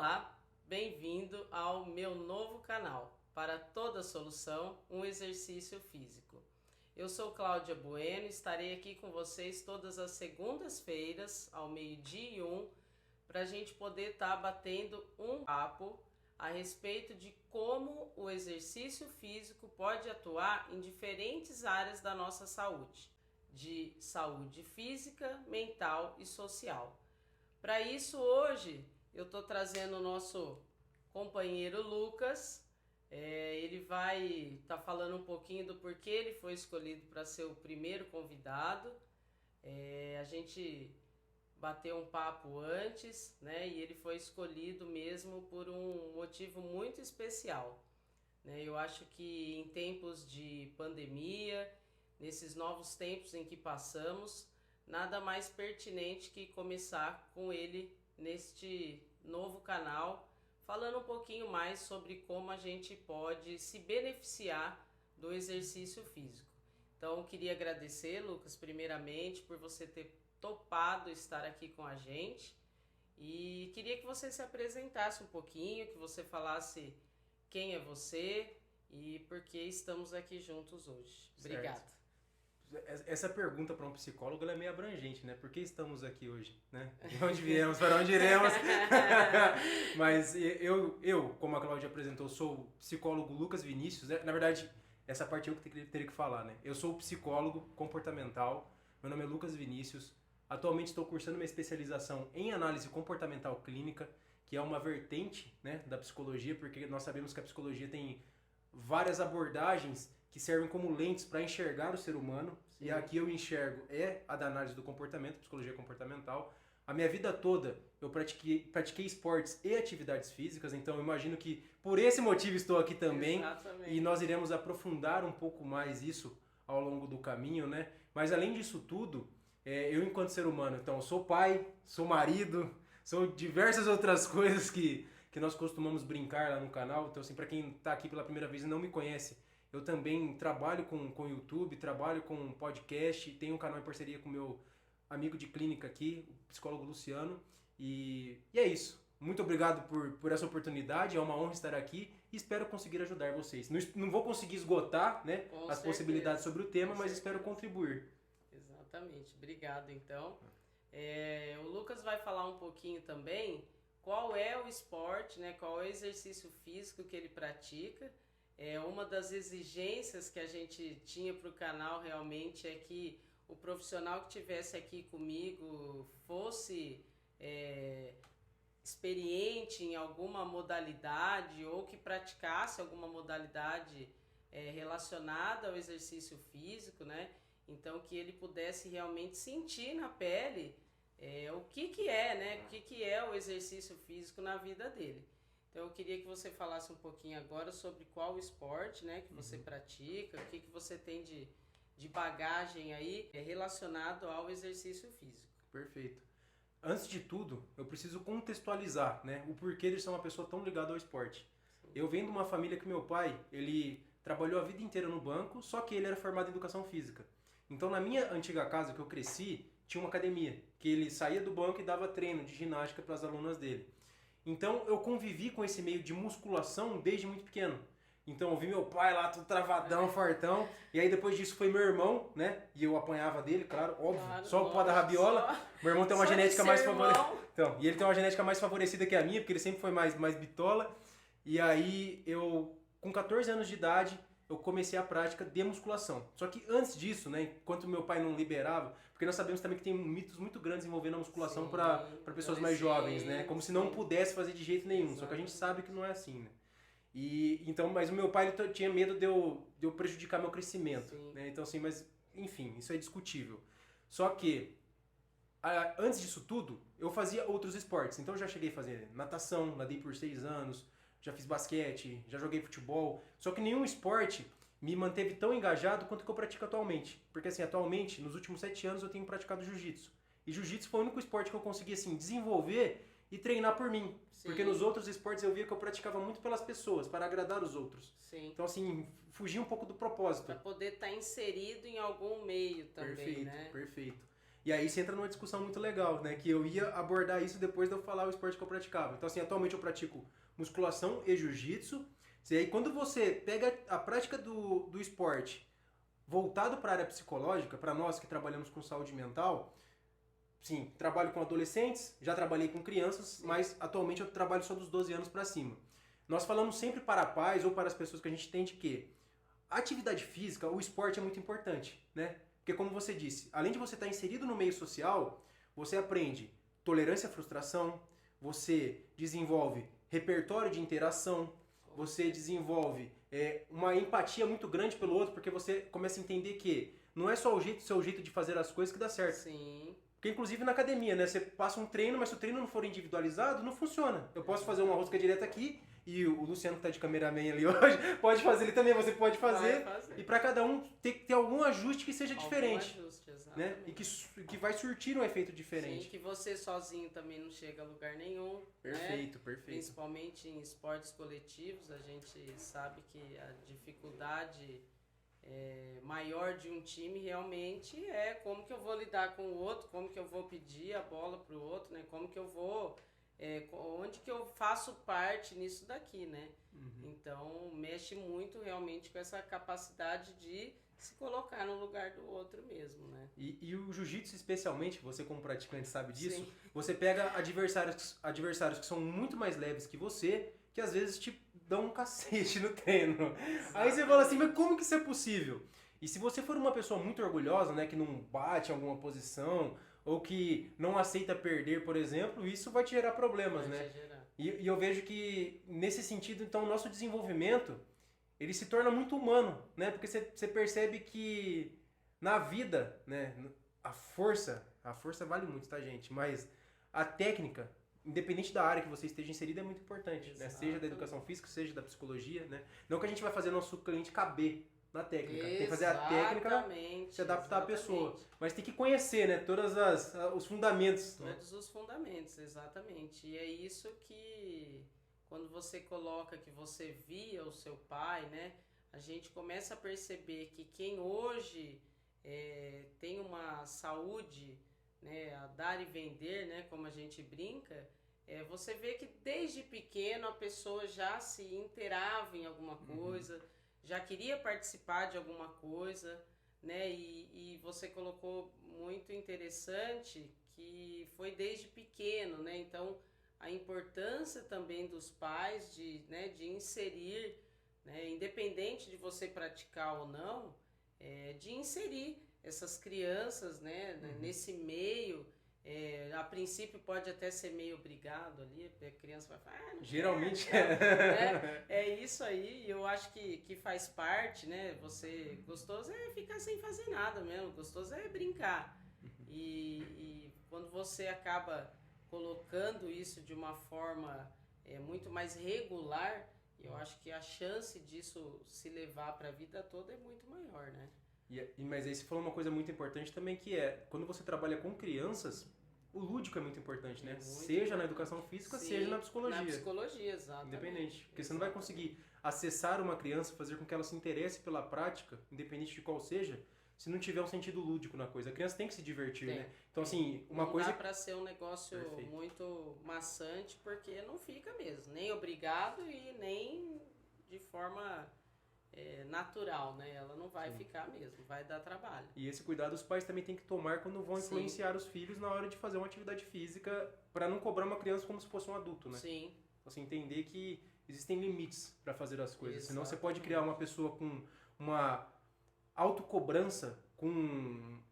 Olá, bem-vindo ao meu novo canal, Para Toda Solução, um exercício físico. Eu sou Cláudia Bueno, estarei aqui com vocês todas as segundas-feiras, ao 12:01, para a gente poder estar batendo um papo a respeito de como o exercício físico pode atuar em diferentes áreas da nossa saúde, de saúde física, mental e social. Para isso, hoje, eu estou trazendo o nosso companheiro Lucas. Ele vai estar falando um pouquinho do porquê ele foi escolhido para ser o primeiro convidado. A gente bateu um papo antes, né? E ele foi escolhido mesmo por um motivo muito especial, né? Eu acho que em tempos de pandemia, nesses novos tempos em que passamos, nada mais pertinente que começar com ele neste novo canal, falando um pouquinho mais sobre como a gente pode se beneficiar do exercício físico. Então, eu queria agradecer, Lucas, primeiramente, por você ter topado estar aqui com a gente. E queria que você se apresentasse um pouquinho, que você falasse quem é você e por que estamos aqui juntos hoje. Obrigada. Essa pergunta para um psicólogo ela é meio abrangente, né? Por que estamos aqui hoje, né? De onde viemos, para onde iremos? Mas eu, como a Cláudia apresentou, sou o psicólogo Lucas Vinícius. Na verdade, essa parte eu que teria que falar, né? Eu sou psicólogo comportamental, meu nome é Lucas Vinícius. Atualmente estou cursando uma especialização em análise comportamental clínica, que é uma vertente, né, da psicologia, porque nós sabemos que a psicologia tem várias abordagens que servem como lentes para enxergar o ser humano. Sim. E aqui eu enxergo a da análise do comportamento, psicologia comportamental. A minha vida toda eu pratiquei esportes e atividades físicas, então eu imagino que por esse motivo estou aqui também. Exatamente. E nós iremos aprofundar um pouco mais isso ao longo do caminho, né? Mas além disso tudo, eu enquanto ser humano, então sou pai, sou marido, sou diversas outras coisas que nós costumamos brincar lá no canal. Então assim, para quem está aqui pela primeira vez e não me conhece, eu também trabalho com YouTube, trabalho com podcast, tenho um canal em parceria com meu amigo de clínica aqui, o psicólogo Luciano. E é isso. Muito obrigado por essa oportunidade, é uma honra estar aqui e espero conseguir ajudar vocês. Não vou conseguir esgotar, né, as possibilidades sobre o tema, mas espero contribuir. Exatamente. Obrigado, então. O Lucas vai falar um pouquinho também qual é o esporte, né, qual é o exercício físico que ele pratica. Uma das exigências que a gente tinha para o canal realmente é que o profissional que estivesse aqui comigo fosse experiente em alguma modalidade ou que praticasse alguma modalidade relacionada ao exercício físico, né? Então que ele pudesse realmente sentir na pele o que é, né? O que é o exercício físico na vida dele. Então eu queria que você falasse um pouquinho agora sobre qual esporte, né, que você pratica, o que você tem de bagagem aí relacionado ao exercício físico. Perfeito. Antes de tudo, eu preciso contextualizar, né, o porquê de ser uma pessoa tão ligada ao esporte. Sim. Eu venho de uma família que meu pai, ele trabalhou a vida inteira no banco, só que ele era formado em educação física. Então na minha antiga casa que eu cresci, tinha uma academia, que ele saía do banco e dava treino de ginástica para as alunas dele. Então eu convivi com esse meio de musculação desde muito pequeno. Então eu vi meu pai lá, todo travadão, fartão. E aí depois disso foi meu irmão, né? E eu apanhava dele, claro, óbvio. Claro, só o pó da rabiola. Meu irmão tem uma genética mais favorecida. Então, e ele tem uma genética mais favorecida que a minha, porque ele sempre foi mais bitola. E aí eu, com 14 anos de idade, eu comecei a prática de musculação. Só que antes disso, né, enquanto meu pai não liberava, porque nós sabemos também que tem mitos muito grandes envolvendo a musculação para pessoas mais jovens, né? Como se não pudesse fazer de jeito nenhum. Exatamente. Só que a gente sabe que não é assim, né? E então, mas o meu pai ele tinha medo de eu prejudicar meu crescimento, né? Então assim, mas enfim, isso é discutível. Só que antes disso tudo, eu fazia outros esportes. Então eu já cheguei a fazer natação, nadei por 6 anos, já fiz basquete, já joguei futebol. Só que nenhum esporte me manteve tão engajado quanto o que eu pratico atualmente. Porque assim, atualmente, nos últimos 7 anos eu tenho praticado jiu-jitsu. E jiu-jitsu foi o único esporte que eu consegui assim desenvolver e treinar por mim. Sim. Porque nos outros esportes eu via que eu praticava muito pelas pessoas, para agradar os outros. Sim. Então assim, fugia um pouco do propósito. Para poder estar inserido em algum meio também, perfeito, né? Perfeito. E aí você entra numa discussão muito legal, né? Que eu ia abordar isso depois de eu falar o esporte que eu praticava. Então, assim, atualmente eu pratico musculação e jiu-jitsu. E aí, quando você pega a prática do esporte voltado para a área psicológica, para nós que trabalhamos com saúde mental, sim, trabalho com adolescentes, já trabalhei com crianças, mas atualmente eu trabalho só dos 12 anos para cima. Nós falamos sempre para pais ou para as pessoas que a gente entende que a atividade física, o esporte é muito importante, né? Porque como você disse, além de você estar inserido no meio social, você aprende tolerância à frustração, você desenvolve repertório de interação, você desenvolve uma empatia muito grande pelo outro, porque você começa a entender que não é só o seu jeito de fazer as coisas que dá certo. Sim. Porque inclusive na academia, né? Você passa um treino, mas se o treino não for individualizado, não funciona. Eu posso fazer uma rosca direta aqui, e o Luciano que tá de cameraman ali hoje, pode fazer ele também, você pode fazer. E para cada um tem que ter algum ajuste que seja diferente. Ajuste, exatamente. Né? E que vai surtir um efeito diferente. Sim, que você sozinho também não chega a lugar nenhum. Perfeito, né? perfeito. Principalmente em esportes coletivos, a gente sabe que a dificuldade maior de um time realmente é como que eu vou lidar com o outro, como que eu vou pedir a bola pro outro, né? Como que eu vou... onde que eu faço parte nisso daqui, né? Uhum. Então, mexe muito realmente com essa capacidade de se colocar no lugar do outro mesmo, né? E o jiu-jitsu especialmente, você como praticante sabe disso, Sim. Você pega adversários que são muito mais leves que você, que às vezes te dão um cacete no treino. Exatamente. Aí você fala assim, mas como que isso é possível? E se você for uma pessoa muito orgulhosa, né, que não bate em alguma posição, ou que não aceita perder, por exemplo, isso vai te gerar problemas, né? E eu vejo que, nesse sentido, então, o nosso desenvolvimento, ele se torna muito humano, né? Porque você percebe que na vida, né, a força vale muito, tá, gente? Mas a técnica, independente da área que você esteja inserido, é muito importante, né? Seja da educação física, seja da psicologia, né? Não que a gente vai fazer nosso cliente caber na técnica. Tem que fazer a técnica, se adaptar à pessoa. Mas tem que conhecer, né? Todos os fundamentos. Todos os fundamentos, exatamente. E é isso que, quando você coloca que você via o seu pai, né? A gente começa a perceber que quem hoje tem uma saúde, né, a dar e vender, né, como a gente brinca, você vê que desde pequeno a pessoa já se inteirava em alguma coisa, já queria participar de alguma coisa, né, e você colocou muito interessante que foi desde pequeno, né, então a importância também dos pais de inserir, né, independente de você praticar ou não, de inserir essas crianças, né, nesse meio. A princípio pode até ser meio obrigado ali, porque a criança vai falar, não geralmente quero, é isso aí, eu acho que faz parte, né? Você, gostoso é ficar sem fazer nada mesmo, gostoso é brincar. E quando você acaba colocando isso de uma forma muito mais regular, eu acho que a chance disso se levar para a vida toda é muito maior, né? Mas aí você falou uma coisa muito importante também, que quando você trabalha com crianças, o lúdico é muito importante, né? Seja na educação física, sim, seja na psicologia. Na psicologia, exatamente. Independente. Porque você não vai conseguir acessar uma criança, fazer com que ela se interesse pela prática, independente de qual seja, se não tiver um sentido lúdico na coisa. A criança tem que se divertir, né? Então, assim, uma coisa... Não dá pra ser um negócio muito maçante, porque não fica mesmo. Nem obrigado e nem de forma... natural, né? Ela não vai ficar mesmo, vai dar trabalho. E esse cuidado os pais também têm que tomar quando vão influenciar os filhos na hora de fazer uma atividade física, para não cobrar uma criança como se fosse um adulto, né? Sim. Assim, entender que existem limites para fazer as coisas. Senão você pode criar uma pessoa com uma autocobrança, com um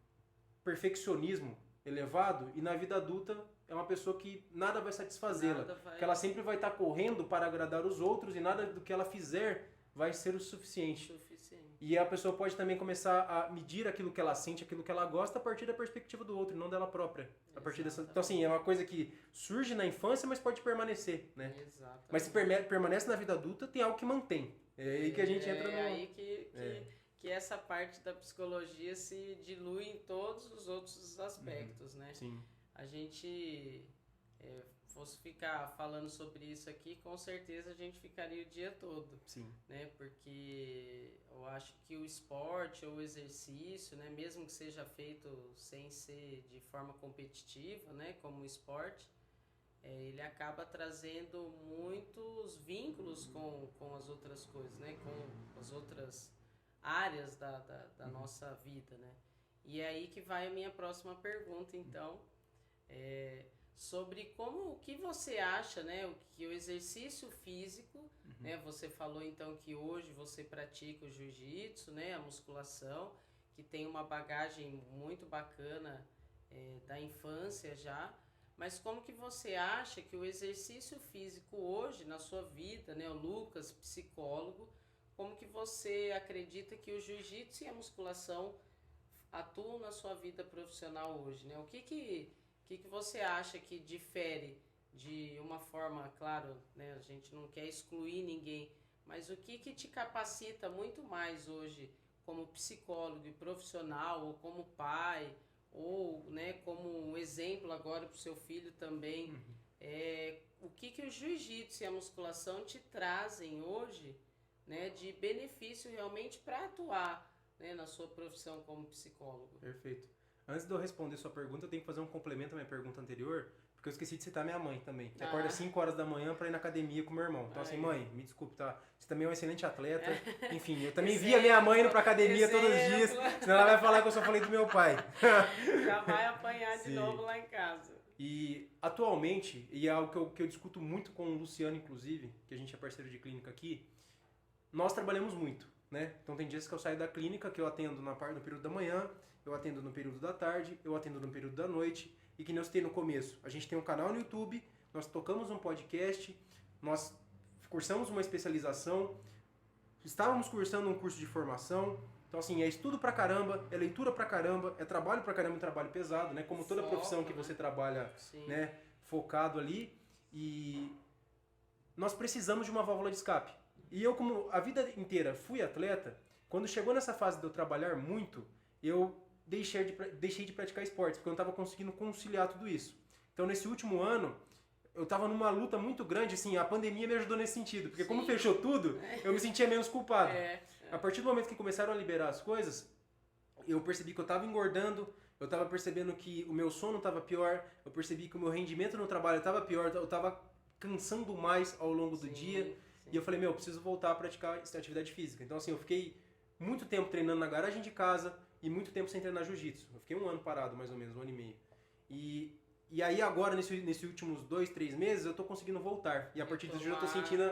perfeccionismo elevado, e na vida adulta é uma pessoa que nada vai satisfazê-la. Que ela sempre vai estar correndo para agradar os outros e nada do que ela fizer vai ser o suficiente. E a pessoa pode também começar a medir aquilo que ela sente, aquilo que ela gosta a partir da perspectiva do outro, e não dela própria. A partir dessa... Então, assim, é uma coisa que surge na infância, mas pode permanecer, né? Exatamente. Mas se permanece na vida adulta, tem algo que mantém. É aí que a gente entra no... É aí que essa parte da psicologia se dilui em todos os outros aspectos, né? Sim. A gente fosse ficar falando sobre isso aqui, com certeza a gente ficaria o dia todo. Sim. Né? Porque eu acho que o esporte ou o exercício, né, mesmo que seja feito sem ser de forma competitiva, né, como o esporte, ele acaba trazendo muitos vínculos com as outras coisas, né, com as outras áreas da nossa vida, né? E é aí que vai a minha próxima pergunta, então, sobre o que você acha, né, que o exercício físico, né, você falou então que hoje você pratica o jiu-jitsu, né, a musculação, que tem uma bagagem muito bacana da infância já, mas como que você acha que o exercício físico hoje na sua vida, né, o Lucas, psicólogo, como que você acredita que o jiu-jitsu e a musculação atuam na sua vida profissional hoje, né? O que você acha que difere de uma forma, claro, né, a gente não quer excluir ninguém, mas o que te capacita muito mais hoje como psicólogo e profissional, ou como pai, ou, né, como um exemplo agora para o seu filho também, o que o jiu-jitsu e a musculação te trazem hoje, né, de benefício realmente para atuar, né, na sua profissão como psicólogo? Perfeito. Antes de eu responder sua pergunta, eu tenho que fazer um complemento à minha pergunta anterior, porque eu esqueci de citar minha mãe também, que acorda 5 horas da manhã para ir na academia com meu irmão. Então assim, mãe, me desculpe, tá? Você também é um excelente atleta. Enfim, eu também via minha mãe indo pra academia todos os dias, senão ela vai falar que eu só falei do meu pai. Já vai apanhar de novo lá em casa. E atualmente, e é algo que eu discuto muito com o Luciano, inclusive, que a gente é parceiro de clínica aqui, nós trabalhamos muito, né? Então tem dias que eu saio da clínica, que eu atendo no período da manhã, eu atendo no período da tarde, eu atendo no período da noite, e que nem eu citei no começo, a gente tem um canal no YouTube, nós tocamos um podcast, nós cursamos uma especialização, estávamos cursando um curso de formação, então assim, é estudo pra caramba, é leitura pra caramba, é trabalho pra caramba, um trabalho pesado, né? Como toda profissão que você trabalha, né, focado ali, e nós precisamos de uma válvula de escape. E eu, como a vida inteira fui atleta, quando chegou nessa fase de eu trabalhar muito, eu deixei de praticar esportes, porque eu não estava conseguindo conciliar tudo isso. Então, nesse último ano, eu estava numa luta muito grande, assim, a pandemia me ajudou nesse sentido, porque como fechou tudo, eu me sentia menos culpado. A partir do momento que começaram a liberar as coisas, eu percebi que eu estava engordando, eu estava percebendo que o meu sono estava pior, eu percebi que o meu rendimento no trabalho estava pior, eu estava cansando mais ao longo do dia. E eu falei, eu preciso voltar a praticar atividade física. Então, assim, eu fiquei muito tempo treinando na garagem de casa e muito tempo sem treinar jiu-jitsu. Eu fiquei 1 ano parado, mais ou menos, 1 ano e meio. E aí agora, nesses últimos 2, 3 meses, eu tô conseguindo voltar. E a partir disso eu tô sentindo,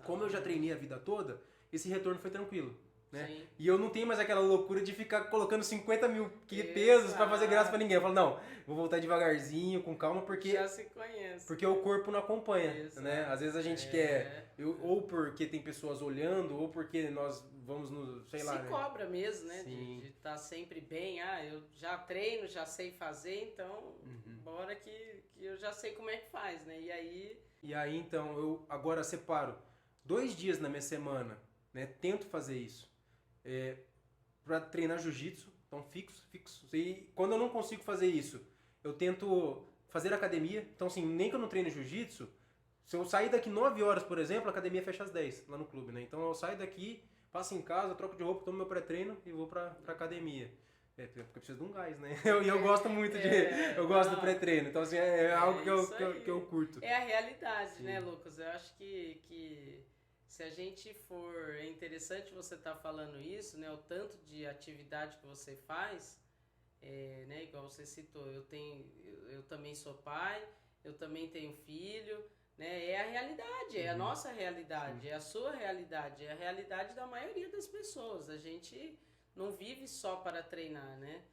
como eu já treinei a vida toda, esse retorno foi tranquilo. Né? E eu não tenho mais aquela loucura de ficar colocando 50 mil pesos pra fazer graça pra ninguém. Eu falo, não, vou voltar devagarzinho, com calma, porque já se conhece. Porque o corpo não acompanha, né? Às vezes a gente quer, ou porque tem pessoas olhando, ou porque nós vamos no, sei lá... Se cobra mesmo, né? De estar sempre bem. Eu já treino, já sei fazer, então bora que eu já sei como é que faz, né? E aí, então, eu agora separo 2 dias na minha semana, né? Tento fazer isso. Pra treinar jiu-jitsu, então fixo. E quando eu não consigo fazer isso, eu tento fazer academia. Então assim, nem que eu não treine jiu-jitsu, se eu sair daqui 9 horas, por exemplo, a academia fecha às 10 lá no clube, né? Então eu saio daqui, passo em casa, troco de roupa, tomo meu pré-treino e vou pra academia. Porque eu preciso de um gás, né? Eu gosto muito eu gosto do pré-treino. Então assim, é algo que eu curto. É a realidade, né, Lucas? Eu acho que se a gente for... É interessante você estar falando isso, né? O tanto de atividade que você faz, né? Igual você citou, eu também sou pai, eu também tenho filho, né? É a realidade, é a nossa realidade, é a sua realidade, é a realidade da maioria das pessoas. A gente não vive só para treinar, né?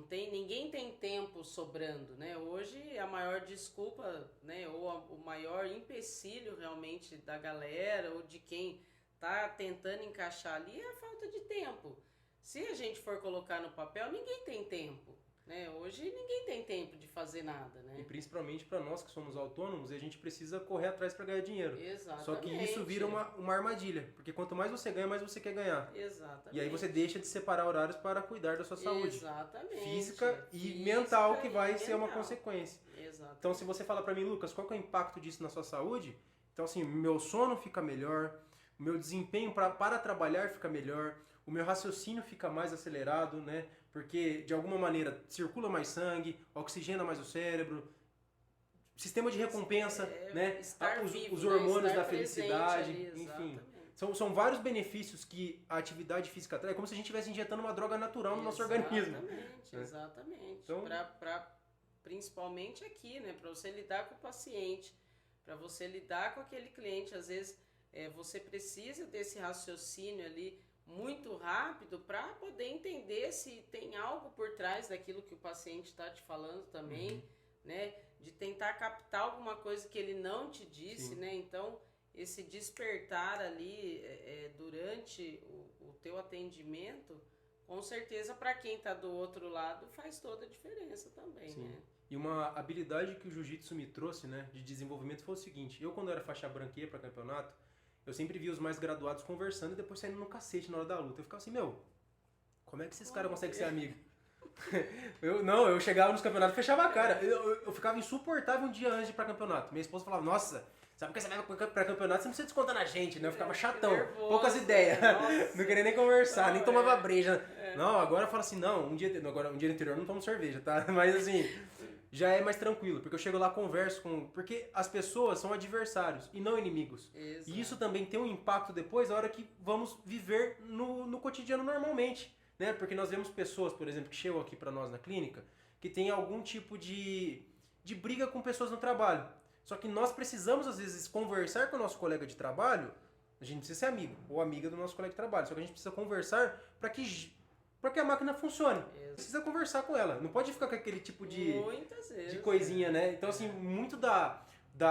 Ninguém tem tempo sobrando, né? Hoje a maior desculpa, né, ou o maior empecilho realmente da galera ou de quem tá tentando encaixar ali é a falta de tempo. Se a gente for colocar no papel, ninguém tem tempo. né? Hoje ninguém tem tempo de fazer nada, né? E principalmente para nós que somos autônomos, a gente precisa correr atrás para ganhar dinheiro. Exatamente. Só que isso vira uma armadilha, porque quanto mais você ganha, mais você quer ganhar. Exatamente. E aí você deixa de separar horários para cuidar da sua saúde. Exatamente. Física e mental, que vai ser uma consequência. Exatamente. Então, se você fala para mim, Lucas, qual que é o impacto disso na sua saúde? Então, assim, meu sono fica melhor, o meu desempenho para trabalhar fica melhor, o meu raciocínio fica mais acelerado, né? Porque, de alguma maneira, circula mais sangue, oxigena mais o cérebro, sistema de recompensa, né? Os hormônios da felicidade, ali, enfim. São vários benefícios que a atividade física traz. É como se a gente estivesse injetando uma droga natural no nosso organismo. Exatamente. Então, principalmente aqui, né? Para você lidar com o paciente, para você lidar com aquele cliente. Às vezes você precisa desse raciocínio ali muito rápido para poder entender se tem algo por trás daquilo que o paciente está te falando também, né? De tentar captar alguma coisa que ele não te disse, sim, né? Então, esse despertar ali durante o teu atendimento, com certeza para quem está do outro lado faz toda a diferença também, sim, né? E uma habilidade que o jiu-jitsu me trouxe, né, de desenvolvimento foi o seguinte: eu, quando era faixa branca e ia para campeonato, eu sempre via os mais graduados conversando e depois saindo no cacete na hora da luta. Eu ficava assim, meu, como é que esses caras conseguem ser amigos? Eu chegava nos campeonatos e fechava a cara. Eu ficava insuportável um dia antes de ir pra campeonato. Minha esposa falava, nossa, sabe que você vai pra campeonato, você não precisa descontar na gente, né? Eu ficava chatão, nervoso, poucas ideias. Não queria nem conversar, nem tomava breja. É. Não, agora eu falo assim, não, um dia anterior eu não tomo cerveja, tá? Mas assim, já é mais tranquilo, porque eu chego lá, converso com... Porque as pessoas são adversários e não inimigos. Exato. E isso também tem um impacto depois, na hora que vamos viver no cotidiano normalmente. Né? Porque nós vemos pessoas, por exemplo, que chegam aqui para nós na clínica, que tem algum tipo de briga com pessoas no trabalho. Só que nós precisamos, às vezes, conversar com o nosso colega de trabalho. A gente precisa ser amigo ou amiga do nosso colega de trabalho. Só que a gente precisa conversar para que a máquina funcione. Precisa conversar com ela. Não pode ficar com aquele tipo de coisinha, né? Então, assim, muito da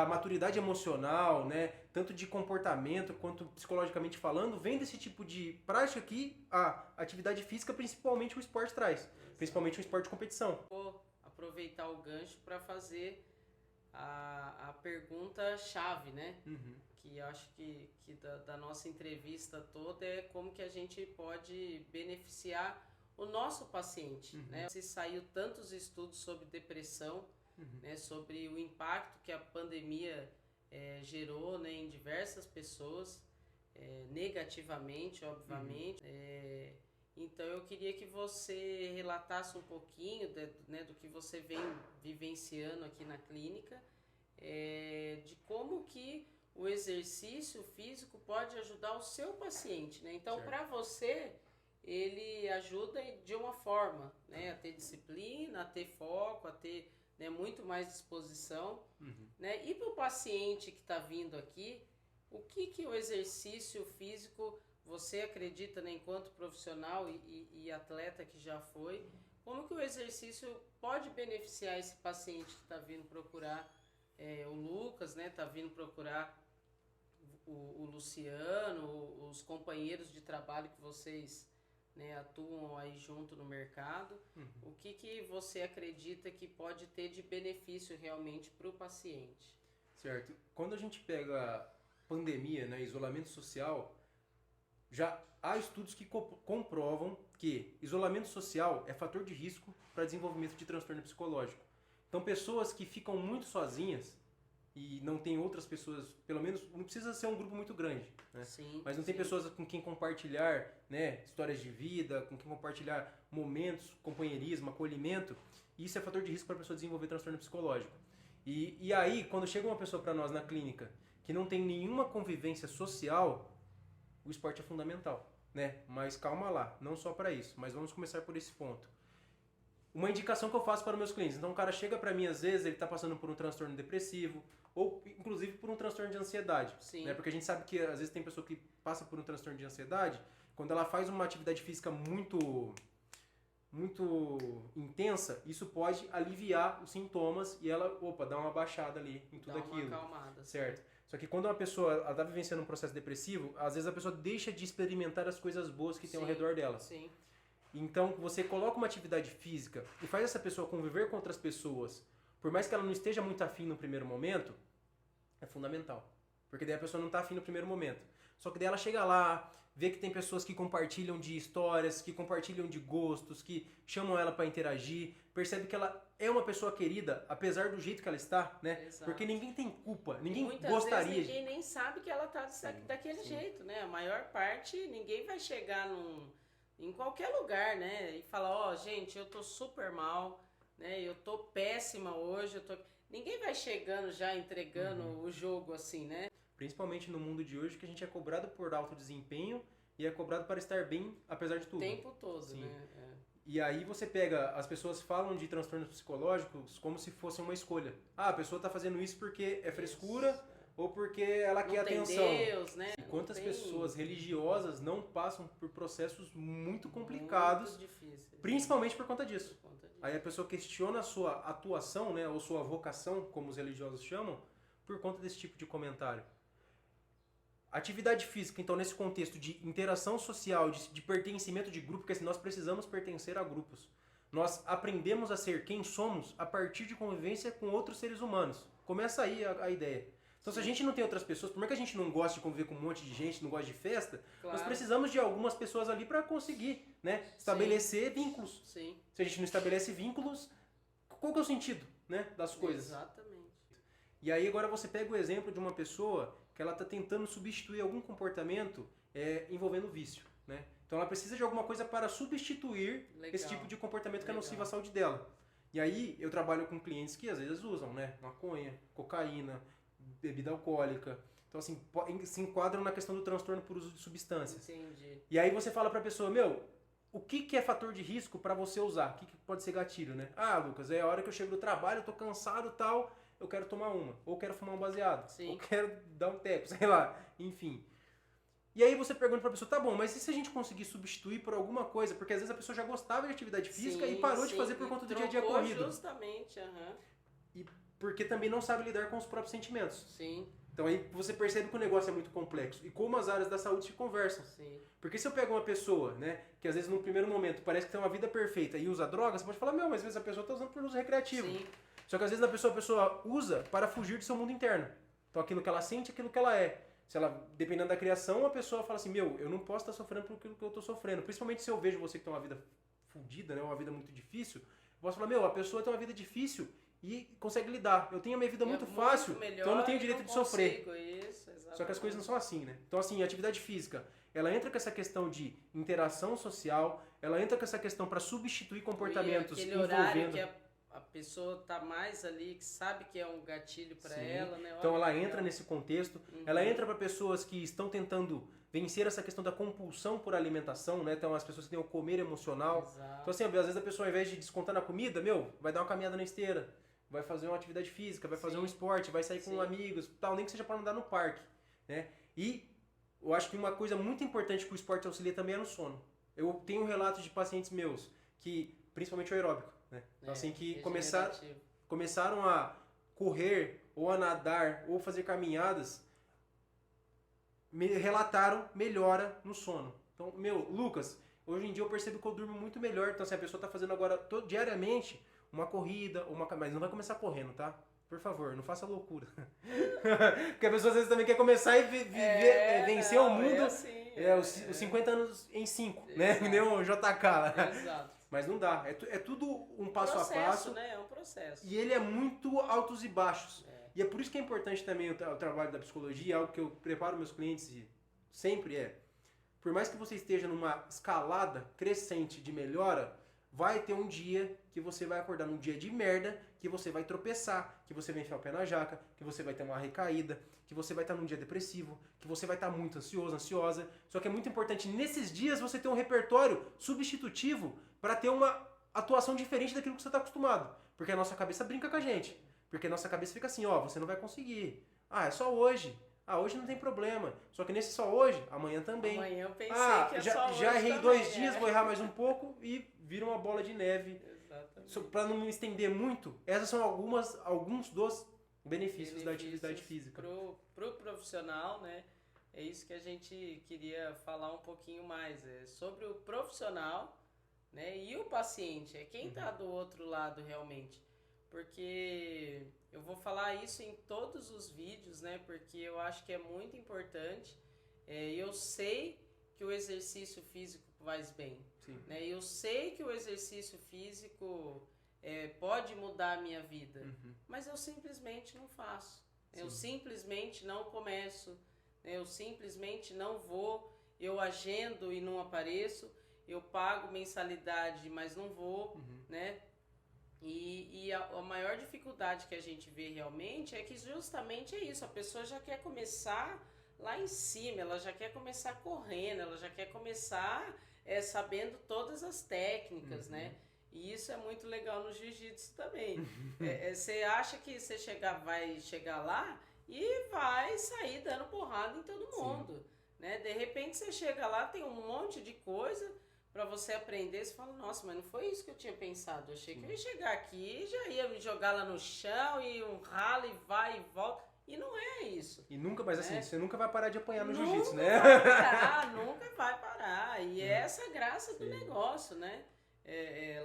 maturidade emocional, né? Tanto de comportamento quanto psicologicamente falando, vem desse tipo de prática que a atividade física, principalmente o esporte, traz. Principalmente o esporte de competição. Vou aproveitar o gancho para fazer a pergunta-chave, né? Que eu acho que da nossa entrevista toda é como que a gente pode beneficiar o nosso paciente, né? Se saiu tantos estudos sobre depressão, né? Sobre o impacto que a pandemia gerou, né, em diversas pessoas, negativamente, obviamente. Então eu queria que você relatasse um pouquinho né, do que você vem vivenciando aqui na clínica, de como que o exercício físico pode ajudar o seu paciente, né? Então, para você, ele ajuda de uma forma, né, a ter disciplina, a ter foco, a ter, né, muito mais disposição, né? E para o paciente que está vindo aqui, o que o exercício físico, você acredita, né, enquanto profissional e atleta que já foi, como que o exercício pode beneficiar esse paciente que está vindo procurar o Lucas, né, está vindo procurar o Luciano, os companheiros de trabalho que vocês, né, atuam aí junto no mercado, o que você acredita que pode ter de benefício realmente para o paciente? Certo. Quando a gente pega pandemia, né, isolamento social, já há estudos que comprovam que isolamento social é fator de risco para desenvolvimento de transtorno psicológico. Então, pessoas que ficam muito sozinhas e não tem outras pessoas, pelo menos, não precisa ser um grupo muito grande, né? Sim, mas não tem pessoas com quem compartilhar, né, histórias de vida, com quem compartilhar momentos, companheirismo, acolhimento, isso é fator de risco para a pessoa desenvolver transtorno psicológico. E aí, quando chega uma pessoa para nós na clínica que não tem nenhuma convivência social, o esporte é fundamental, né? Mas calma lá, não só para isso, mas vamos começar por esse ponto. Uma indicação que eu faço para meus clientes, então o cara chega para mim, às vezes, ele está passando por um transtorno depressivo, ou inclusive por um transtorno de ansiedade. Sim. Né? Porque a gente sabe que às vezes tem pessoa que passa por um transtorno de ansiedade, quando ela faz uma atividade física muito intensa, isso pode aliviar os sintomas e ela, dá uma baixada ali em tudo aquilo. Dá uma acalmada. Certo. Só que quando uma pessoa está vivenciando um processo depressivo, às vezes a pessoa deixa de experimentar as coisas boas que tem ao redor dela. Sim. Então, você coloca uma atividade física e faz essa pessoa conviver com outras pessoas, por mais que ela não esteja muito afim no primeiro momento, é fundamental. Porque daí a pessoa não está afim no primeiro momento. Só que daí ela chega lá, vê que tem pessoas que compartilham de histórias, que compartilham de gostos, que chamam ela para interagir, percebe que ela é uma pessoa querida, apesar do jeito que ela está, né? Exato. Porque ninguém tem culpa, ninguém muitas gostaria. Vezes ninguém nem sabe que ela tá daquele sim. jeito, né? A maior parte, ninguém vai chegar em qualquer lugar, né? E falar, ó, gente, eu tô super mal, né? Eu tô péssima hoje, Ninguém vai chegando já entregando o jogo assim, né? Principalmente no mundo de hoje, que a gente é cobrado por alto desempenho e é cobrado para estar bem, apesar de tudo. O tempo todo, sim. né? E aí você pega, as pessoas falam de transtornos psicológicos como se fosse uma escolha. Ah, a pessoa tá fazendo isso porque é frescura ou porque ela quer atenção. Deus, né? E quantas pessoas religiosas não passam por processos muito complicados, muito difíceis, principalmente por conta disso. Aí a pessoa questiona a sua atuação, né, ou sua vocação, como os religiosos chamam, por conta desse tipo de comentário. Atividade física, então, nesse contexto de interação social, de pertencimento de grupo, porque assim, nós precisamos pertencer a grupos. Nós aprendemos a ser quem somos a partir de convivência com outros seres humanos. Começa aí a ideia. Então, se a gente não tem outras pessoas, por mais que a gente não goste de conviver com um monte de gente, não goste de festa, nós precisamos de algumas pessoas ali para conseguir, né, estabelecer vínculos. Sim. Se a gente não estabelece vínculos, qual que é o sentido, né, das coisas? Exatamente. E aí agora você pega o exemplo de uma pessoa que ela está tentando substituir algum comportamento envolvendo vício, né? Então ela precisa de alguma coisa para substituir esse tipo de comportamento que é nocivo à saúde dela. E aí eu trabalho com clientes que às vezes usam, né, maconha, cocaína, bebida alcoólica. Então assim, se enquadram na questão do transtorno por uso de substâncias. Entendi. E aí você fala para a pessoa, meu, o que é fator de risco para você usar? O que pode ser gatilho, né? Ah, Lucas, é a hora que eu chego do trabalho, eu tô cansado e tal, eu quero tomar uma, ou quero fumar um baseado, ou quero dar um teco, sei lá, enfim. E aí você pergunta pra pessoa, tá bom, mas e se a gente conseguir substituir por alguma coisa? Porque às vezes a pessoa já gostava de atividade física e parou de fazer por conta do dia a dia corrido. Justamente, E porque também não sabe lidar com os próprios sentimentos. Sim. Então aí você percebe que o negócio é muito complexo. E como as áreas da saúde se conversam. Sim. Porque se eu pego uma pessoa, né, que às vezes no primeiro momento parece que tem uma vida perfeita e usa drogas, você pode falar, meu, mas às vezes a pessoa tá usando por uso recreativo. Sim. Só que às vezes a pessoa usa para fugir do seu mundo interno. Então aquilo que ela sente, aquilo que ela é. Se ela, dependendo da criação, a pessoa fala assim, meu, eu não posso estar sofrendo por aquilo que eu estou sofrendo. Principalmente se eu vejo você que tem uma vida fodida, né, uma vida muito difícil, eu posso falar, meu, a pessoa tem uma vida difícil e consegue lidar. Eu tenho a minha vida muito fácil, então eu não tenho direito de sofrer. Isso, só que as coisas não são assim, né? Então assim, a atividade física, ela entra com essa questão de interação social, ela entra com essa questão para substituir comportamentos aquele horário que a pessoa tá mais ali, que sabe que é um gatilho para ela, né? Então ela entra nesse contexto, ela entra para pessoas que estão tentando vencer essa questão da compulsão por alimentação, né? Então as pessoas que têm o comer emocional. Exato. Então assim, às vezes a pessoa ao invés de descontar na comida, meu, vai dar uma caminhada na esteira, vai fazer uma atividade física, vai fazer um esporte, vai sair com amigos, tal, nem que seja para andar no parque, né? E eu acho que uma coisa muito importante que o esporte auxilia também é no sono. Eu tenho relatos de pacientes meus que, principalmente o aeróbico, né? Então, assim, que começaram a correr, ou a nadar, ou fazer caminhadas, relataram melhora no sono. Então, meu, Lucas, hoje em dia eu percebo que eu durmo muito melhor. Então, assim, a pessoa está fazendo agora diariamente uma corrida, mas não vai começar correndo, tá? Por favor, não faça loucura. Porque a pessoa às vezes também quer começar e vencer o mundo. Os 50 anos em 5, né? Que nem o JK lá. Exato. Mas não dá. É tudo um passo a passo. Né? É um processo. E ele é muito altos e baixos. E é por isso que é importante também o trabalho da psicologia, algo que eu preparo meus clientes sempre por mais que você esteja numa escalada crescente de melhora, vai ter um dia que você vai acordar num dia de merda, que você vai tropeçar, que você vai enfiar o pé na jaca, que você vai ter uma recaída, que você vai estar num dia depressivo, que você vai estar muito ansioso, ansiosa. Só que é muito importante nesses dias você ter um repertório substitutivo para ter uma atuação diferente daquilo que você está acostumado. Porque a nossa cabeça brinca com a gente. Porque a nossa cabeça fica assim, ó, você não vai conseguir. Ah, é só hoje. Ah, hoje não tem problema. Só que nesse só hoje, amanhã também. Amanhã eu pensei que só hoje. Já errei também, 2 dias, vou errar mais um pouco e vira uma bola de neve. Exatamente. Para não me estender muito, essas são alguns dos benefícios da atividade física. Pro profissional, né? É isso que a gente queria falar um pouquinho mais. Sobre o profissional, né? E o paciente, é quem está do outro lado realmente. Porque eu vou falar isso em todos os vídeos, né? Porque eu acho que é muito importante. Eu sei que o exercício físico faz bem, né? Eu sei que o exercício físico pode mudar a minha vida, mas eu simplesmente não faço. Eu simplesmente não começo, né? Eu simplesmente não vou, eu agendo e não apareço, eu pago mensalidade, mas não vou, né? E a maior dificuldade que a gente vê realmente é que justamente é isso, a pessoa já quer começar lá em cima, ela já quer começar correndo, ela já quer começar sabendo todas as técnicas, né? E isso é muito legal no jiu-jitsu também. Você acha que você vai chegar lá e vai sair dando porrada em todo mundo, né? De repente você chega lá, tem um monte de coisa para você aprender, você fala, nossa, mas não foi isso que eu tinha pensado. Eu achei que eu ia chegar aqui e já ia me jogar lá no chão e um ralo e vai e volta. E não é isso. E nunca, mas assim, você nunca vai parar de apanhar no jiu-jitsu, né? Nunca vai parar, nunca vai parar. E essa é a graça do negócio, né?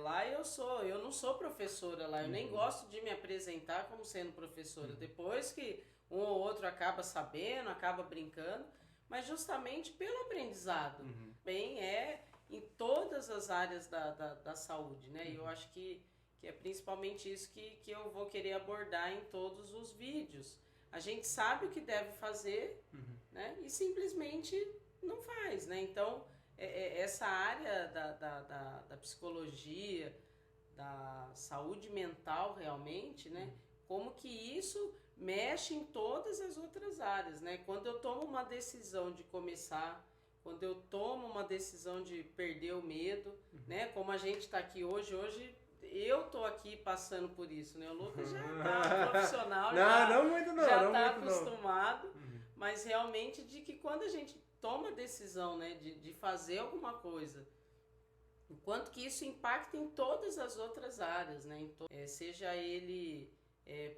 Lá eu não sou professora lá, eu nem gosto de me apresentar como sendo professora. Depois que um ou outro acaba sabendo, acaba brincando, mas justamente pelo aprendizado. Bem, em todas as áreas da saúde, né? E eu acho que é principalmente isso que eu vou querer abordar em todos os vídeos. A gente sabe o que deve fazer, né? E simplesmente não faz, né? Então, essa área da psicologia, da saúde mental realmente, né? Como que isso mexe em todas as outras áreas, né? Quando eu tomo uma decisão de começar, quando eu tomo uma decisão de perder o medo, né? Como a gente está aqui hoje eu tô aqui passando por isso, né? O Lucas já tá profissional, já tá acostumado, mas realmente de que quando a gente toma a decisão, né, de fazer alguma coisa, enquanto que isso impacta em todas as outras áreas, né? Seja ele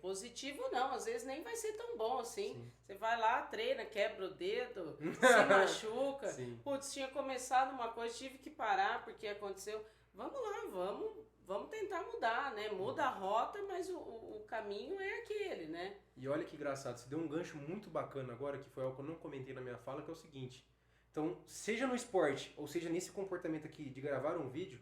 positivo ou não, às vezes nem vai ser tão bom assim. Você vai lá, treina, quebra o dedo, se machuca. Putz, tinha começado uma coisa, tive que parar porque aconteceu. Vamos lá, vamos tentar mudar, né? Muda a rota, mas o caminho é aquele, né? E olha que engraçado, você deu um gancho muito bacana agora, que foi algo que eu não comentei na minha fala, que é o seguinte. Então, seja no esporte, ou seja nesse comportamento aqui de gravar um vídeo,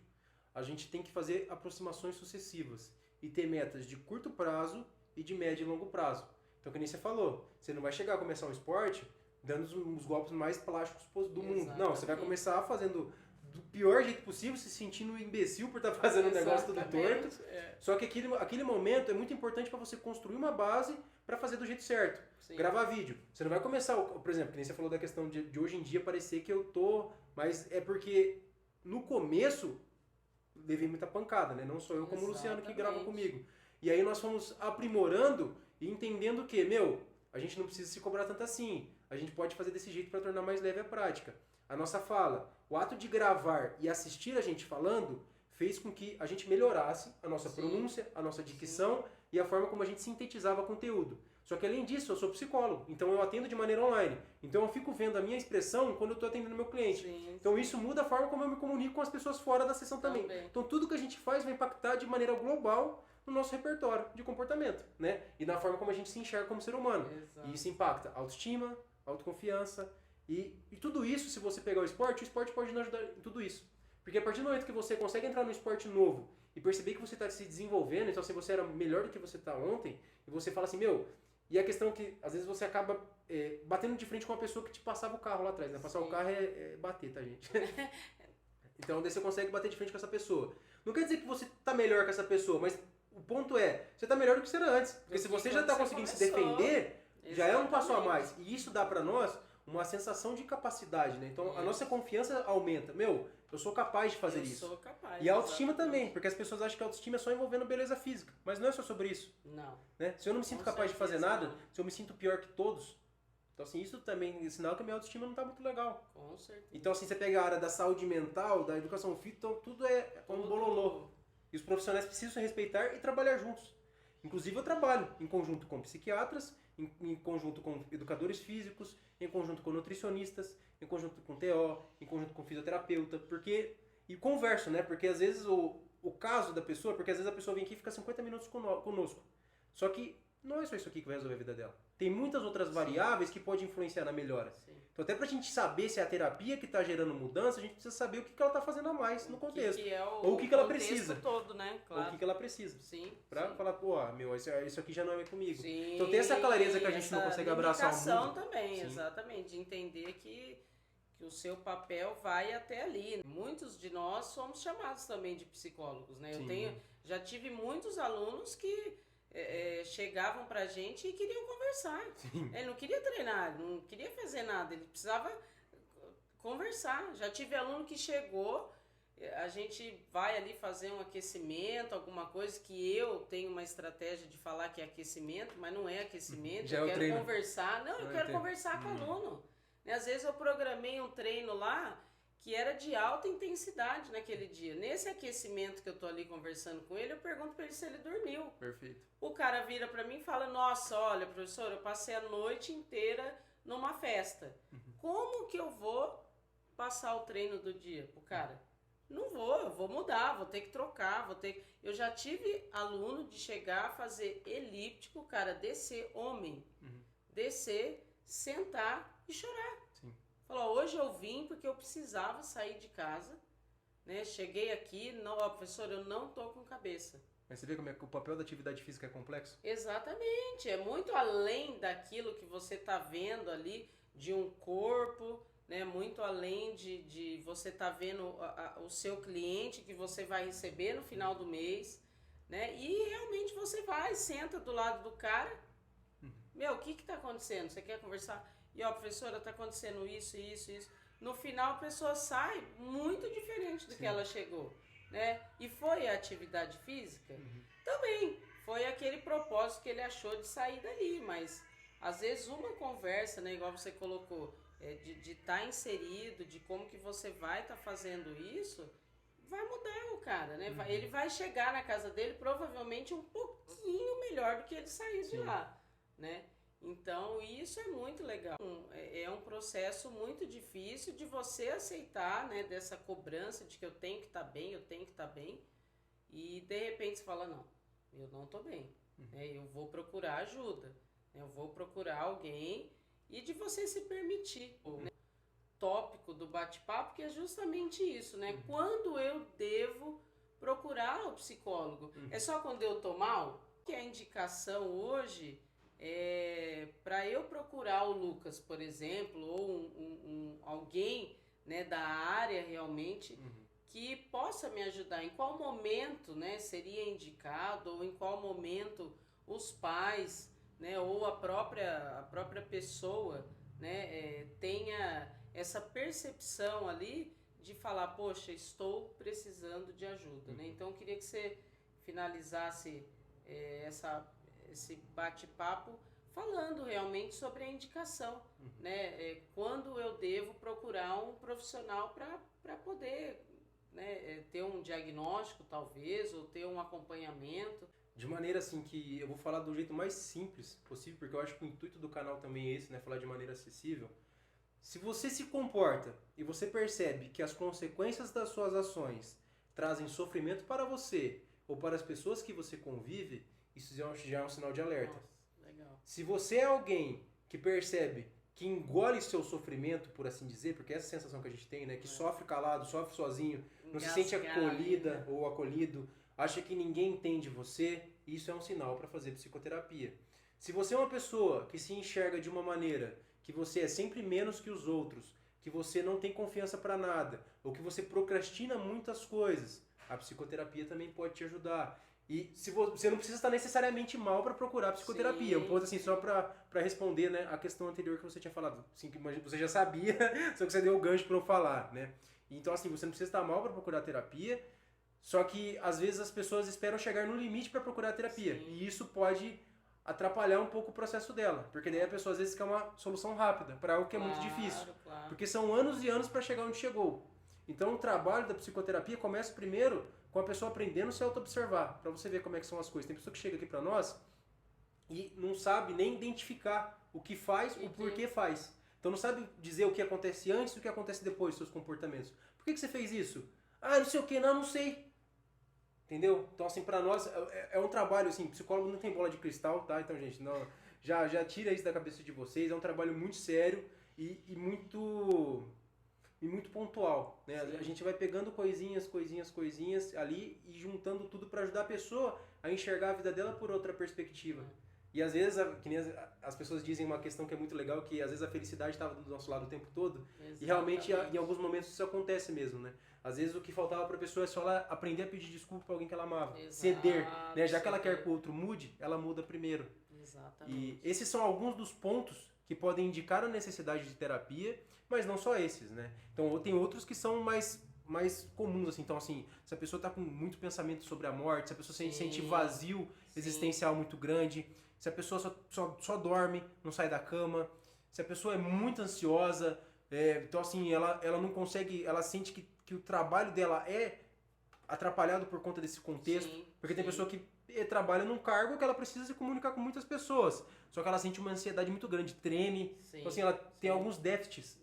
a gente tem que fazer aproximações sucessivas e ter metas de curto prazo e de médio e longo prazo. Então, que nem você falou, você não vai chegar a começar um esporte dando os golpes mais plásticos do mundo. Não, você vai começar fazendo do pior jeito possível, se sentindo um imbecil por estar fazendo um negócio todo torto. Só que aquele momento é muito importante para você construir uma base para fazer do jeito certo. Gravar vídeo. Você não vai começar, por exemplo, que nem você falou da questão de hoje em dia parecer que eu tô... Mas é porque no começo levei muita pancada, né? Não só eu como o Luciano que grava comigo. E aí nós fomos aprimorando e entendendo que, a gente não precisa se cobrar tanto assim. A gente pode fazer desse jeito para tornar mais leve a prática. A nossa fala, o ato de gravar e assistir a gente falando fez com que a gente melhorasse a nossa pronúncia, a nossa dicção e a forma como a gente sintetizava conteúdo. Só que além disso, eu sou psicólogo, então eu atendo de maneira online. Então eu fico vendo a minha expressão quando eu estou atendendo meu cliente. Então isso muda a forma como eu me comunico com as pessoas fora da sessão também. Então tudo que a gente faz vai impactar de maneira global no nosso repertório de comportamento, né? E na forma como a gente se enxerga como ser humano. E isso impacta autoestima, autoconfiança e tudo isso, se você pegar o esporte pode nos ajudar em tudo isso. Porque a partir do momento que você consegue entrar num esporte novo e perceber que você está se desenvolvendo, então se você era melhor do que você está ontem, e você fala assim, e a questão que às vezes você acaba batendo de frente com uma pessoa que te passava o carro lá atrás, né? Passar o carro é bater, tá, gente? Então daí você consegue bater de frente com essa pessoa. Não quer dizer que você está melhor que essa pessoa, mas o ponto é, você está melhor do que você era antes. Porque se você já está conseguindo se defender, já é um passo a mais. E isso dá para nós uma sensação de capacidade, né? Então a nossa confiança aumenta. Eu sou capaz de fazer isso. Eu sou capaz. E a autoestima também, porque as pessoas acham que a autoestima é só envolvendo beleza física. Mas não é só sobre isso. Não. Né? Se eu não me sinto capaz de fazer nada, se eu me sinto pior que todos, então assim, isso também é sinal que a minha autoestima não está muito legal. Com certeza. Então assim, você pega a área da saúde mental, da educação física, então tudo é um bololô. E os profissionais precisam se respeitar e trabalhar juntos. Inclusive eu trabalho em conjunto com psiquiatras, em conjunto com educadores físicos, em conjunto com nutricionistas, em conjunto com TO, em conjunto com fisioterapeuta, porque e converso, né? Porque às vezes o caso da pessoa, porque às vezes a pessoa vem aqui e fica 50 minutos conosco. Só que não é só isso aqui que vai resolver a vida dela. Tem muitas outras variáveis que podem influenciar na melhora. Sim. Então até pra gente saber se é a terapia que tá gerando mudança, a gente precisa saber o que ela tá fazendo a mais no contexto. Ou o que ela precisa. Todo, né? Claro. Ou o que ela precisa. Sim. Pra falar, pô, isso aqui já não é comigo. Sim, então tem essa clareza que a gente não consegue abraçar o mundo. Também, Sim. Exatamente. De entender que o seu papel vai até ali. Muitos de nós somos chamados também de psicólogos, né? Já tive muitos alunos que chegavam pra gente e queriam conversar. Sim. Ele não queria treinar, não queria fazer nada, ele precisava conversar. Já tive aluno que chegou, a gente vai ali fazer um aquecimento, alguma coisa que eu tenho uma estratégia de falar que é aquecimento, mas não é aquecimento, já eu quero treino. Conversar. Não, eu quero conversar com o aluno. Às vezes eu programei um treino lá que era de alta intensidade naquele dia. Nesse aquecimento que eu tô ali conversando com ele, eu pergunto pra ele se ele dormiu. Perfeito. O cara vira pra mim e fala, nossa, olha, professor, eu passei a noite inteira numa festa. Como que eu vou passar o treino do dia pro cara? Não vou, eu vou mudar, vou ter que trocar, Eu já tive aluno de chegar, fazer elíptico, cara, descer, homem, descer, sentar e chorar. Sim. Falou, hoje eu vim porque eu precisava sair de casa, né? Cheguei aqui, não, ó, professor, eu não tô com cabeça. Mas você vê como é que o papel da atividade física é complexo? Exatamente, é muito além daquilo que você tá vendo ali, de um corpo, né? Muito além de você tá vendo o seu cliente que você vai receber no final do mês, né? E realmente você vai, senta do lado do cara, meu, o que tá acontecendo? Você quer conversar? E ó, professora, tá acontecendo isso. No final a pessoa sai muito diferente do que ela chegou, né? E foi a atividade física? Também. Foi aquele propósito que ele achou de sair dali, mas às vezes uma conversa, né, igual você colocou, de estar inserido, de como que você vai estar fazendo isso, vai mudar o cara, né? Ele vai chegar na casa dele provavelmente um pouquinho melhor do que ele saiu de lá, né? Então, isso é muito legal. É um processo muito difícil de você aceitar, né, dessa cobrança de que eu tenho que estar bem, e de repente você fala, não, eu não estou bem, né, eu vou procurar ajuda, né, eu vou procurar alguém, e de você se permitir. Né? Tópico do bate-papo, que é justamente isso, né? Quando eu devo procurar o psicólogo? É só quando eu estou mal? Que a indicação hoje... para eu procurar o Lucas, por exemplo, ou alguém, né, da área realmente que possa me ajudar, em qual momento, né, seria indicado, ou em qual momento os pais, né, ou a própria pessoa, né, tenha essa percepção ali de falar, poxa, estou precisando de ajuda, né? Então eu queria que você finalizasse esse bate-papo falando realmente sobre a indicação, né? Quando eu devo procurar um profissional para poder, né, ter um diagnóstico, talvez, ou ter um acompanhamento. De maneira assim que eu vou falar do jeito mais simples possível, porque eu acho que o intuito do canal também é esse, né? Falar de maneira acessível. Se você se comporta e você percebe que as consequências das suas ações trazem sofrimento para você ou para as pessoas que você convive, isso já é um sinal de alerta. Nossa, legal. Se você é alguém que percebe que engole seu sofrimento, por assim dizer, porque é essa sensação que a gente tem, né? Que sofre calado, sofre sozinho, não se sente acolhida ou acolhido, acha que ninguém entende você, isso é um sinal para fazer psicoterapia. Se você é uma pessoa que se enxerga de uma maneira que você é sempre menos que os outros, que você não tem confiança para nada, ou que você procrastina muitas coisas, a psicoterapia também pode te ajudar. E se você não precisa estar necessariamente mal para procurar psicoterapia. Um ponto assim, só para responder, né, a questão anterior que você tinha falado. Assim, que você já sabia, só que você deu o gancho para eu falar, né? Então, assim, você não precisa estar mal para procurar terapia, só que às vezes as pessoas esperam chegar no limite para procurar terapia. Sim. E isso pode atrapalhar um pouco o processo dela. Porque daí a pessoa às vezes quer uma solução rápida para algo que é muito difícil. Claro. Porque são anos e anos para chegar onde chegou. Então o trabalho da psicoterapia começa primeiro com a pessoa aprendendo a se auto-observar, para você ver como é que são as coisas. Tem pessoa que chega aqui para nós e não sabe nem identificar o que faz, o porquê faz. Então não sabe dizer o que acontece antes e o que acontece depois dos seus comportamentos. Por que você fez isso? Ah, não sei o que, não sei. Entendeu? Então, assim, pra nós, é um trabalho, assim, psicólogo não tem bola de cristal, tá? Então, gente, não, já tira isso da cabeça de vocês. É um trabalho muito sério e muito pontual, né? Sim. A gente vai pegando coisinhas ali e juntando tudo para ajudar a pessoa a enxergar a vida dela por outra perspectiva. E às vezes, que nem as pessoas dizem uma questão que é muito legal, que às vezes a felicidade estava do nosso lado o tempo todo. Exatamente. E realmente, em alguns momentos, isso acontece mesmo, né? Às vezes o que faltava para a pessoa é só ela aprender a pedir desculpa para alguém que ela amava. Exato, Ceder, né? Já que ela quer que o outro mude, ela muda primeiro. Exatamente. E esses são alguns dos pontos que podem indicar a necessidade de terapia, mas não só esses, né? Então tem outros que são mais comuns, assim. Então, assim, se a pessoa está com muito pensamento sobre a morte, se a pessoa se sente vazio existencial muito grande, se a pessoa só dorme, não sai da cama, se a pessoa é muito ansiosa, então, assim, ela não consegue, ela sente que o trabalho dela é atrapalhado por conta desse contexto, porque tem pessoa que trabalha num cargo que ela precisa se comunicar com muitas pessoas, só que ela sente uma ansiedade muito grande, treme, então assim, ela tem alguns déficits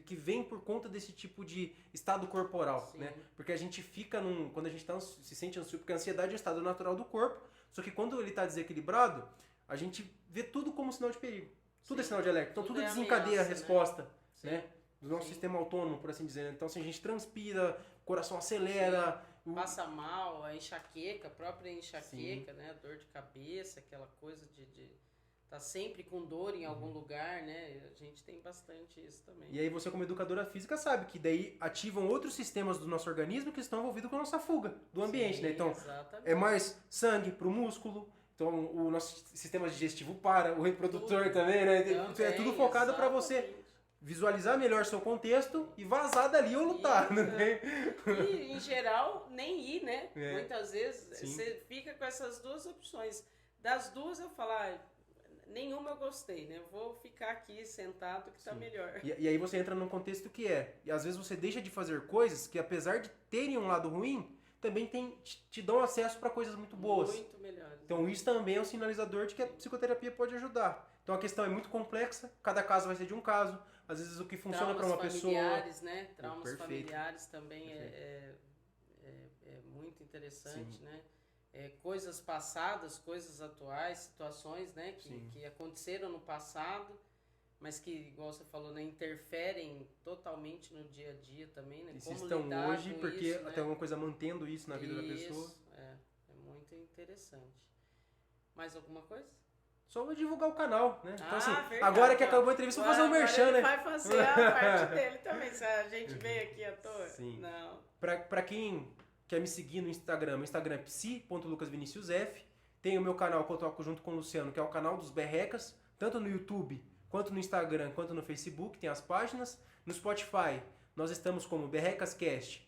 que vêm por conta desse tipo de estado corporal, né? Porque a gente fica quando a gente se sente ansioso, porque a ansiedade é um estado natural do corpo, só que quando ele está desequilibrado, a gente vê tudo como sinal de perigo. Tudo é sinal de alerta, então tudo desencadeia a resposta, né? Do nosso sistema autônomo, por assim dizer. Então, assim, a gente transpira, o coração acelera. Passa mal, a enxaqueca, a própria enxaqueca, né? A dor de cabeça, aquela coisa de tá sempre com dor em algum lugar, né? A gente tem bastante isso também. E aí você, como educadora física, sabe que daí ativam outros sistemas do nosso organismo que estão envolvidos com a nossa fuga do ambiente, né? Então, é mais sangue pro músculo. Então, o nosso sistema digestivo para, o reprodutor também, né? É tudo focado para você visualizar melhor seu contexto e vazar dali ou lutar, né? E, em geral, nem ir, né? Muitas vezes você fica com essas duas opções. Das duas eu falo, nenhuma eu gostei, né? Vou ficar aqui sentado que tá melhor. E aí você entra num contexto que e às vezes você deixa de fazer coisas que, apesar de terem um lado ruim, também te dão acesso para coisas muito boas. Muito melhores. Então isso também é um sinalizador de que a psicoterapia pode ajudar. Então a questão é muito complexa, cada caso vai ser de um caso. Às vezes o que funciona para uma pessoa... Traumas familiares, né? Traumas familiares também é muito interessante, né? Coisas passadas, coisas atuais, situações, né? Que aconteceram no passado, mas que, igual você falou, né? Interferem totalmente no dia a dia também, né? E se estão hoje, porque tem alguma coisa mantendo isso na vida da pessoa. É muito interessante. Mais alguma coisa? Só vou divulgar o canal, né? Então, assim, verdade, agora que acabou a entrevista, vou fazer um merchan, né? Vai fazer a parte dele também, se a gente veio aqui à toa. Sim. Não. Pra quem quer me seguir no Instagram, meu Instagram é psi.lucasviniciusf. Tem o meu canal que eu toco junto com o Luciano, que é o canal dos Berrecas, tanto no YouTube, quanto no Instagram, quanto no Facebook, tem as páginas. No Spotify, nós estamos como Berrecascast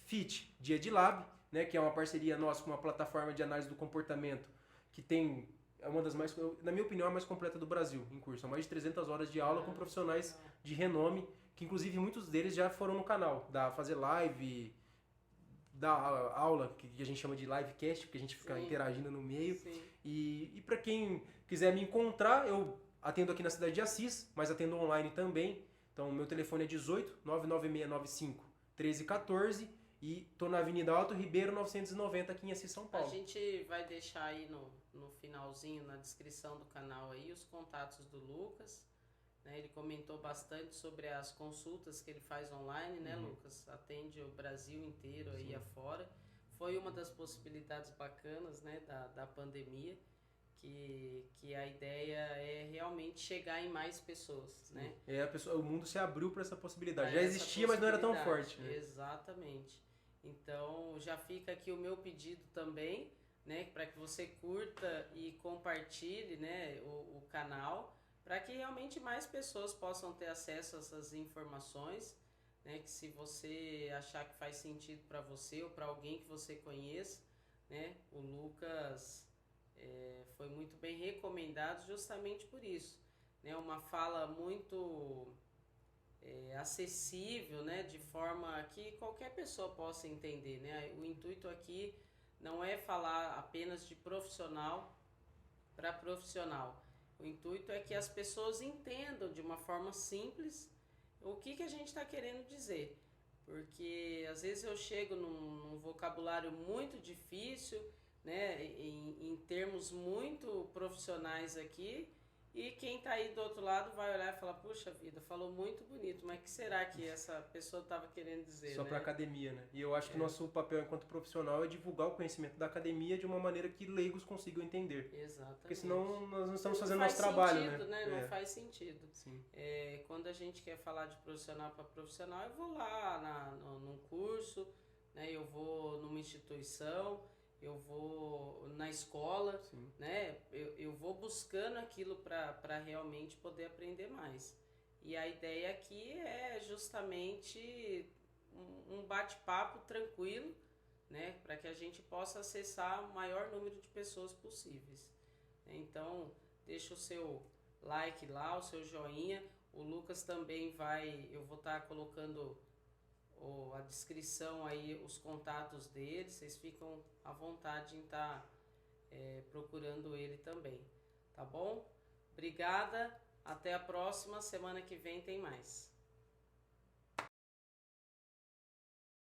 Fit Dia de Lab, né? Que é uma parceria nossa com uma plataforma de análise do comportamento que tem... É uma das mais, na minha opinião, a mais completa do Brasil, em curso. São mais de 300 horas de aula com profissionais de renome, que inclusive muitos deles já foram no canal, fazer live, dar aula, que a gente chama de livecast, porque a gente fica interagindo no meio. E para quem quiser me encontrar, eu atendo aqui na cidade de Assis, mas atendo online também. Então, meu telefone é 18 99695 1314 e tô na Avenida Alto Ribeiro 990 aqui em Assis, São Paulo. A gente vai deixar aí no finalzinho, na descrição do canal aí, os contatos do Lucas. Né? Ele comentou bastante sobre as consultas que ele faz online, né, Lucas? Atende o Brasil inteiro aí afora. Foi uma das possibilidades bacanas, né, da pandemia, que a ideia é realmente chegar em mais pessoas, né? O mundo se abriu para essa possibilidade. Já existia, mas não era tão forte. Né? Exatamente. Então, já fica aqui o meu pedido também, né, para que você curta e compartilhe, né, o canal, para que realmente mais pessoas possam ter acesso a essas informações, né, que se você achar que faz sentido para você ou para alguém que você conheça, né, o Lucas foi muito bem recomendado justamente por isso, né, uma fala muito acessível, né, de forma que qualquer pessoa possa entender, né. O intuito aqui não é falar apenas de profissional para profissional. O intuito é que as pessoas entendam de uma forma simples o que a gente está querendo dizer. Porque às vezes eu chego num vocabulário muito difícil, né, em termos muito profissionais aqui, e quem está aí do outro lado vai olhar e falar, puxa vida, falou muito bonito, mas o que será que essa pessoa estava querendo dizer, Só né? para academia, né? E eu acho que o nosso papel enquanto profissional é divulgar o conhecimento da academia de uma maneira que leigos consigam entender. Exatamente. Porque senão nós não estamos fazendo não nosso trabalho, sentido, né? Não É. faz sentido. Sim. Quando a gente quer falar de profissional para profissional, eu vou lá num curso, né? Eu vou numa instituição, eu vou na escola, Sim. né? Eu vou buscando aquilo para realmente poder aprender mais. E a ideia aqui é justamente um bate-papo tranquilo, né? Para que a gente possa acessar o maior número de pessoas possíveis. Então, deixa o seu like lá, o seu joinha. O Lucas também eu vou estar colocando a descrição aí, os contatos dele, vocês ficam à vontade em estar procurando ele também, tá bom? Obrigada, até a próxima, semana que vem tem mais.